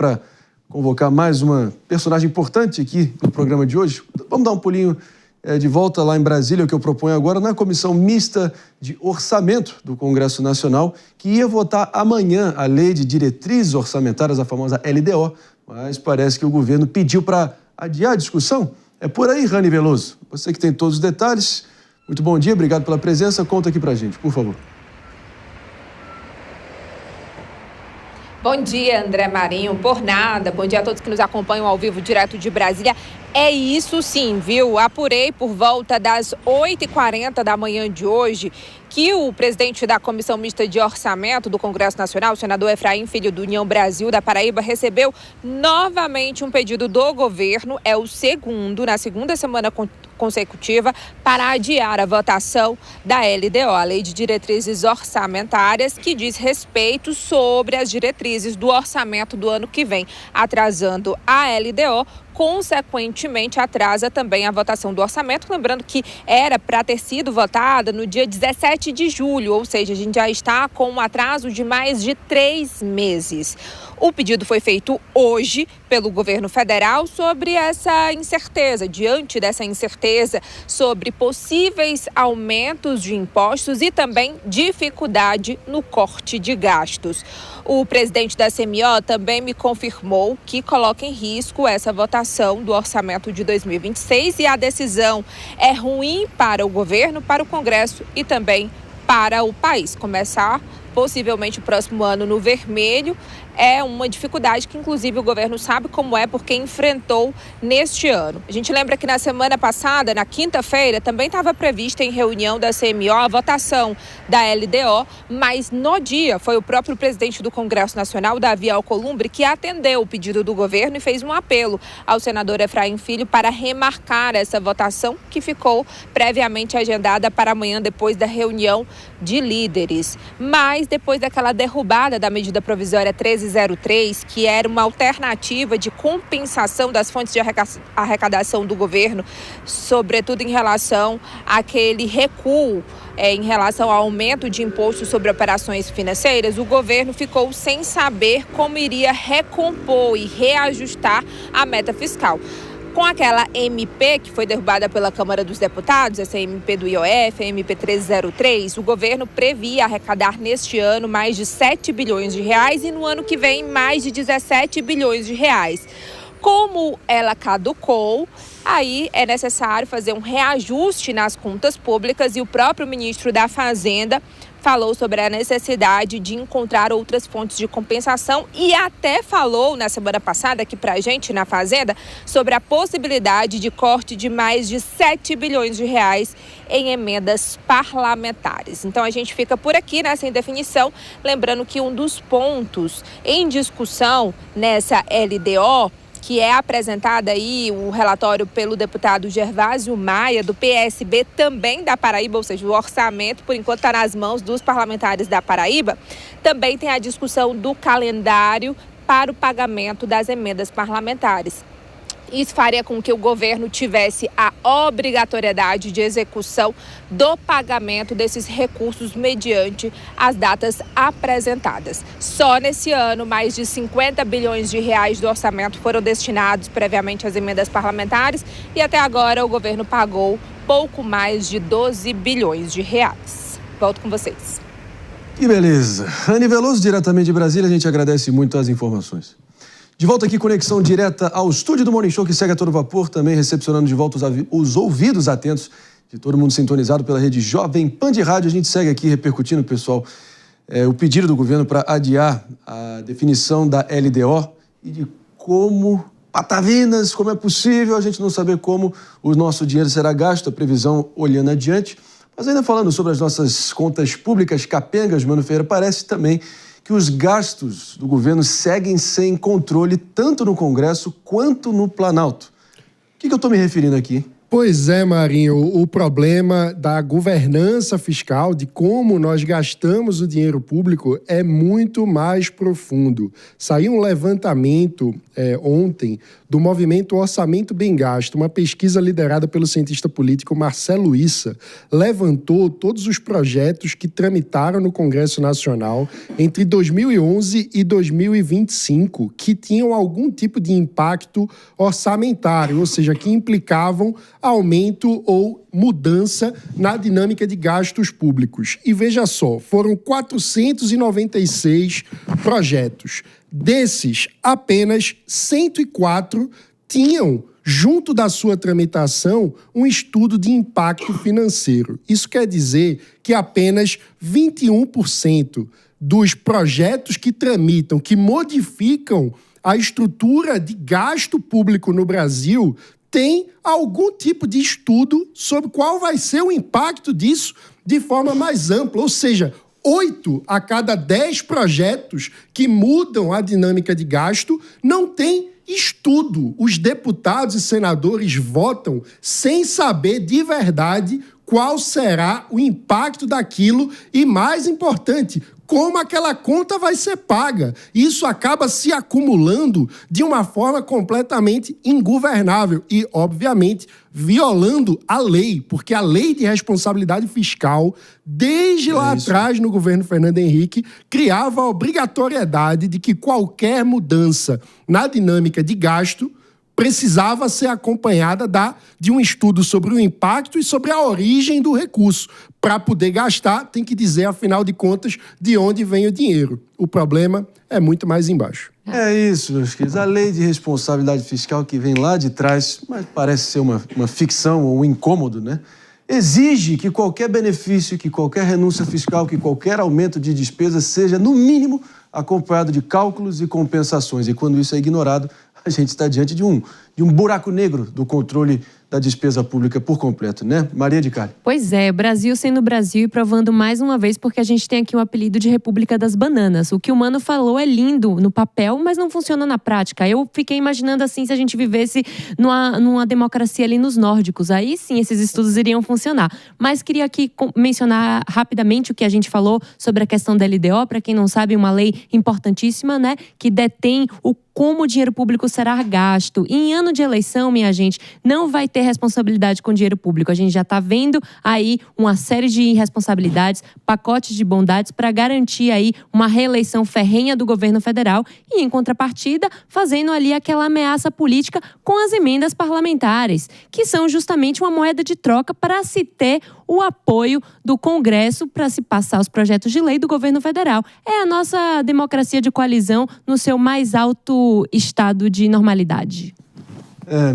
para convocar mais uma personagem importante aqui no programa de hoje. Vamos dar um pulinho de volta lá em Brasília, o que eu proponho agora, na Comissão Mista de Orçamento do Congresso Nacional, que ia votar amanhã a Lei de Diretrizes Orçamentárias, a famosa LDO, mas parece que o governo pediu para adiar a discussão. É por aí, Rani Veloso. Você que tem todos os detalhes. Muito bom dia, obrigado pela presença. Conta aqui pra gente, por favor. Bom dia, André Marinho, por nada. Bom dia a todos que nos acompanham ao vivo, direto de Brasília. É isso sim, viu? Apurei por volta das 8h40 da manhã de hoje que o presidente da Comissão Mista de Orçamento do Congresso Nacional, o senador Efraim Filho do União Brasil da Paraíba, recebeu novamente um pedido do governo, é o segundo, na segunda semana consecutiva, para adiar a votação da LDO, a Lei de Diretrizes Orçamentárias, que diz respeito sobre as diretrizes do orçamento do ano que vem, atrasando a LDO. Consequentemente, atrasa também a votação do orçamento, lembrando que era para ter sido votada no dia 17 de julho, ou seja, a gente já está com um atraso de mais de 3 meses. O pedido foi feito hoje pelo governo federal sobre essa incerteza, diante dessa incerteza sobre possíveis aumentos de impostos e também dificuldade no corte de gastos. O presidente da CMO também me confirmou que coloca em risco essa votação do orçamento de 2026 e a decisão é ruim para o governo, para o Congresso e também para o país. Começar possivelmente o próximo ano no vermelho é uma dificuldade que, inclusive, o governo sabe como é, porque enfrentou neste ano. A gente lembra que na semana passada, na quinta-feira, também estava prevista em reunião da CMO a votação da LDO, mas no dia foi o próprio presidente do Congresso Nacional, Davi Alcolumbre, que atendeu o pedido do governo e fez um apelo ao senador Efraim Filho para remarcar essa votação, que ficou previamente agendada para amanhã, depois da reunião de líderes. Mas depois daquela derrubada da medida provisória 1303, que era uma alternativa de compensação das fontes de arrecadação do governo, sobretudo em relação àquele recuo em relação ao aumento de imposto sobre operações financeiras, o governo ficou sem saber como iria recompor e reajustar a meta fiscal. Com aquela MP que foi derrubada pela Câmara dos Deputados, essa MP do IOF, a MP 1303, o governo previa arrecadar neste ano mais de 7 bilhões de reais e no ano que vem mais de 17 bilhões de reais. Como ela caducou, aí é necessário fazer um reajuste nas contas públicas e o próprio ministro da Fazenda falou sobre a necessidade de encontrar outras fontes de compensação e até falou na semana passada aqui pra gente na Fazenda sobre a possibilidade de corte de mais de 7 bilhões de reais em emendas parlamentares. Então a gente fica por aqui nessa indefinição, lembrando que um dos pontos em discussão nessa LDO, que é apresentada aí o relatório pelo deputado Gervásio Maia, do PSB, também da Paraíba, ou seja, o orçamento, por enquanto, está nas mãos dos parlamentares da Paraíba. Também tem a discussão do calendário para o pagamento das emendas parlamentares. Isso faria com que o governo tivesse a obrigatoriedade de execução do pagamento desses recursos mediante as datas apresentadas. Só nesse ano, mais de 50 bilhões de reais do orçamento foram destinados previamente às emendas parlamentares e até agora o governo pagou pouco mais de 12 bilhões de reais. Volto com vocês. Que beleza. Rani Veloso, diretamente de Brasília, a gente agradece muito as informações. De volta aqui, conexão direta ao estúdio do Morning Show, que segue a todo vapor, também recepcionando de volta os ouvidos atentos de todo mundo sintonizado pela rede Jovem Pan de Rádio. A gente segue aqui repercutindo, pessoal, o pedido do governo para adiar a definição da LDO e de como, patavinas, como é possível a gente não saber como o nosso dinheiro será gasto, a previsão olhando adiante. Mas ainda falando sobre as nossas contas públicas capengas, Mano Ferreira, parece também que os gastos do governo seguem sem controle tanto no Congresso quanto no Planalto. O que eu estou me referindo aqui? Pois é, Marinho, o problema da governança fiscal, de como nós gastamos o dinheiro público, é muito mais profundo. Saiu um levantamento ontem do movimento Orçamento Bem Gasto, uma pesquisa liderada pelo cientista político Marcelo Issa, levantou todos os projetos que tramitaram no Congresso Nacional entre 2011 e 2025, que tinham algum tipo de impacto orçamentário, ou seja, que implicavam aumento ou mudança na dinâmica de gastos públicos. E veja só, foram 496 projetos. Desses, apenas 104 tinham, junto da sua tramitação, um estudo de impacto financeiro. Isso quer dizer que apenas 21% dos projetos que tramitam, que modificam a estrutura de gasto público no Brasil, tem algum tipo de estudo sobre qual vai ser o impacto disso de forma mais ampla. Ou seja, 8 a cada 10 projetos que mudam a dinâmica de gasto não tem estudo. Os deputados e senadores votam sem saber de verdade qual será o impacto daquilo e, mais importante, como aquela conta vai ser paga. Isso acaba se acumulando de uma forma completamente ingovernável e, obviamente, violando a lei, porque a lei de responsabilidade fiscal, desde lá atrás, no governo Fernando Henrique, criava a obrigatoriedade de que qualquer mudança na dinâmica de gasto precisava ser acompanhada de um estudo sobre o impacto e sobre a origem do recurso. Para poder gastar, tem que dizer, afinal de contas, de onde vem o dinheiro. O problema é muito mais embaixo. É isso, meus queridos. A lei de responsabilidade fiscal que vem lá de trás, mas parece ser uma ficção ou um incômodo, né? Exige que qualquer benefício, que qualquer renúncia fiscal, que qualquer aumento de despesa seja, no mínimo, acompanhado de cálculos e compensações. E quando isso é ignorado, a gente está diante de um buraco negro do controle da despesa pública por completo, né? Maria de Cali. Pois é, Brasil sendo Brasil e provando mais uma vez, porque a gente tem aqui o apelido de República das Bananas. O que o Mano falou é lindo no papel, mas não funciona na prática. Eu fiquei imaginando assim, se a gente vivesse numa democracia ali nos nórdicos, aí sim esses estudos iriam funcionar. Mas queria aqui mencionar rapidamente o que a gente falou sobre a questão da LDO, para quem não sabe, uma lei importantíssima, né, que detém como o dinheiro público será gasto. E em ano de eleição, minha gente, não vai ter responsabilidade com o dinheiro público. A gente já está vendo aí uma série de irresponsabilidades, pacotes de bondades para garantir aí uma reeleição ferrenha do governo federal e, em contrapartida, fazendo ali aquela ameaça política com as emendas parlamentares, que são justamente uma moeda de troca para se ter o apoio do Congresso para se passar os projetos de lei do governo federal. É a nossa democracia de coalizão no seu mais alto estado de normalidade.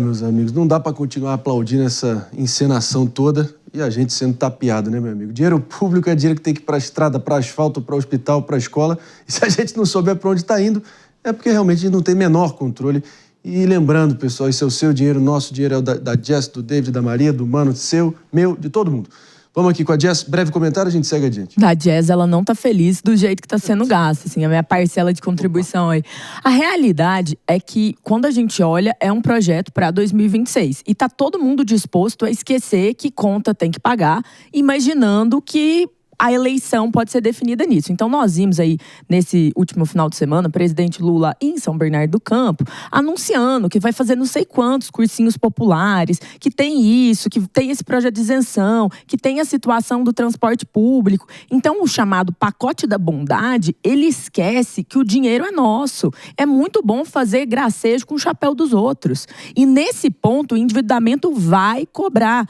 Meus amigos, não dá para continuar aplaudindo essa encenação toda e a gente sendo tapeado, né, meu amigo? Dinheiro público é dinheiro que tem que ir para a estrada, para asfalto, para o hospital, para a escola. E se a gente não souber para onde está indo, é porque realmente a gente não tem menor controle. E lembrando, pessoal, esse é o seu dinheiro, nosso dinheiro é o da Jess, do David, da Maria, do Mano, seu, meu, de todo mundo. Vamos aqui com a Jess, breve comentário, a gente segue adiante. A Jess, ela não tá feliz do jeito que tá sendo gasto, assim, a minha parcela de contribuição aí. A realidade é que, quando a gente olha, é um projeto para 2026. E tá todo mundo disposto a esquecer que conta tem que pagar, imaginando que a eleição pode ser definida nisso. Então, nós vimos aí, nesse último final de semana, o presidente Lula em São Bernardo do Campo, anunciando que vai fazer não sei quantos cursinhos populares, que tem isso, que tem esse projeto de isenção, que tem a situação do transporte público. Então, o chamado pacote da bondade, ele esquece que o dinheiro é nosso. É muito bom fazer gracejo com o chapéu dos outros. E, nesse ponto, o endividamento vai cobrar.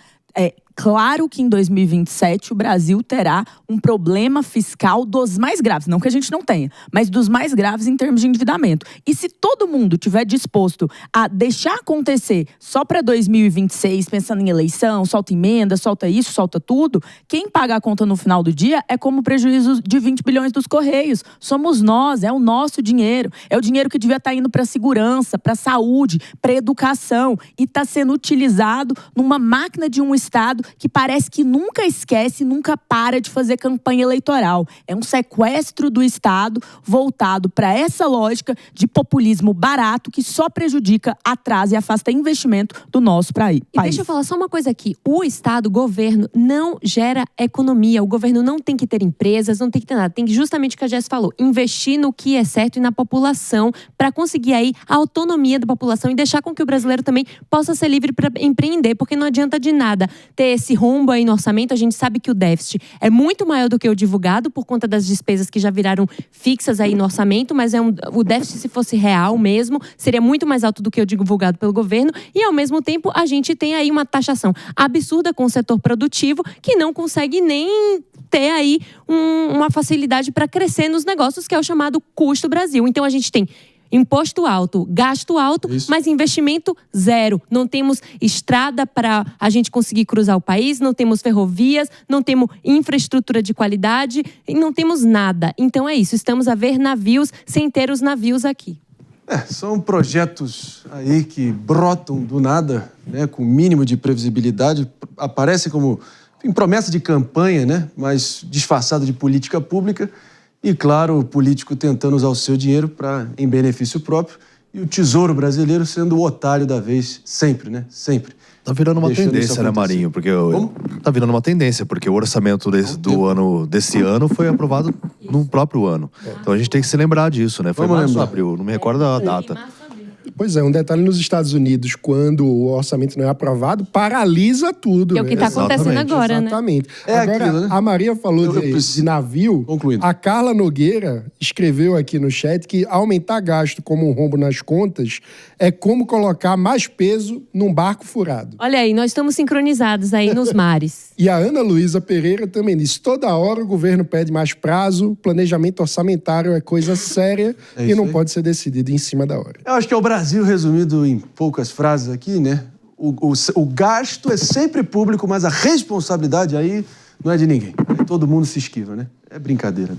Claro que em 2027 o Brasil terá um problema fiscal dos mais graves. Não que a gente não tenha, mas dos mais graves em termos de endividamento. E se todo mundo estiver disposto a deixar acontecer só para 2026, pensando em eleição, solta emenda, solta isso, solta tudo, quem paga a conta no final do dia é como o prejuízo de 20 bilhões dos Correios. Somos nós, é o nosso dinheiro. É o dinheiro que devia estar indo para segurança, para saúde, para educação. E está sendo utilizado numa máquina de um Estado que parece que nunca esquece, nunca para de fazer campanha eleitoral. É um sequestro do Estado voltado para essa lógica de populismo barato que só prejudica, atrasa e afasta investimento do nosso país. E deixa eu falar só uma coisa aqui. O Estado, o governo, não gera economia. O governo não tem que ter empresas, não tem que ter nada. Tem que, justamente o que a Jess falou, investir no que é certo e na população para conseguir aí a autonomia da população e deixar com que o brasileiro também possa ser livre para empreender, porque não adianta de nada ter esse rombo aí no orçamento. A gente sabe que o déficit é muito maior do que o divulgado por conta das despesas que já viraram fixas aí no orçamento, mas o déficit, se fosse real mesmo, seria muito mais alto do que o divulgado pelo governo e, ao mesmo tempo, a gente tem aí uma taxação absurda com o setor produtivo que não consegue nem ter aí uma facilidade para crescer nos negócios, que é o chamado custo Brasil. Então, a gente tem imposto alto, gasto alto, mas investimento zero. Não temos estrada para a gente conseguir cruzar o país, não temos ferrovias, não temos infraestrutura de qualidade e não temos nada. Então é isso, estamos a ver navios sem ter os navios aqui. São projetos aí que brotam do nada, né, com o mínimo de previsibilidade, aparecem como promessa de campanha, né, mas disfarçado de política pública. E, claro, o político tentando usar o seu dinheiro em benefício próprio e o Tesouro Brasileiro sendo o otário da vez, sempre, né? Sempre. Tá virando uma tendência, né, Marinho? Porque tá virando uma tendência, porque o orçamento desse ano foi aprovado no próprio ano. Então a gente tem que se lembrar disso, né? Foi março ou abril, não me recordo a data. Pois é, um detalhe nos Estados Unidos, quando o orçamento não é aprovado, paralisa tudo. É o que está acontecendo agora, né? Exatamente. Agora, aquilo, né? A Maria falou de navio. Concluindo. A Carla Nogueira escreveu aqui no chat que aumentar gasto como um rombo nas contas é como colocar mais peso num barco furado. Olha aí, nós estamos sincronizados aí nos mares. E a Ana Luísa Pereira também disse: toda hora o governo pede mais prazo, planejamento orçamentário é coisa séria e não pode ser decidido em cima da hora. Eu acho que é o Brasil resumido em poucas frases aqui, né? O gasto é sempre público, mas a responsabilidade aí não é de ninguém. Aí todo mundo se esquiva, né? É brincadeira.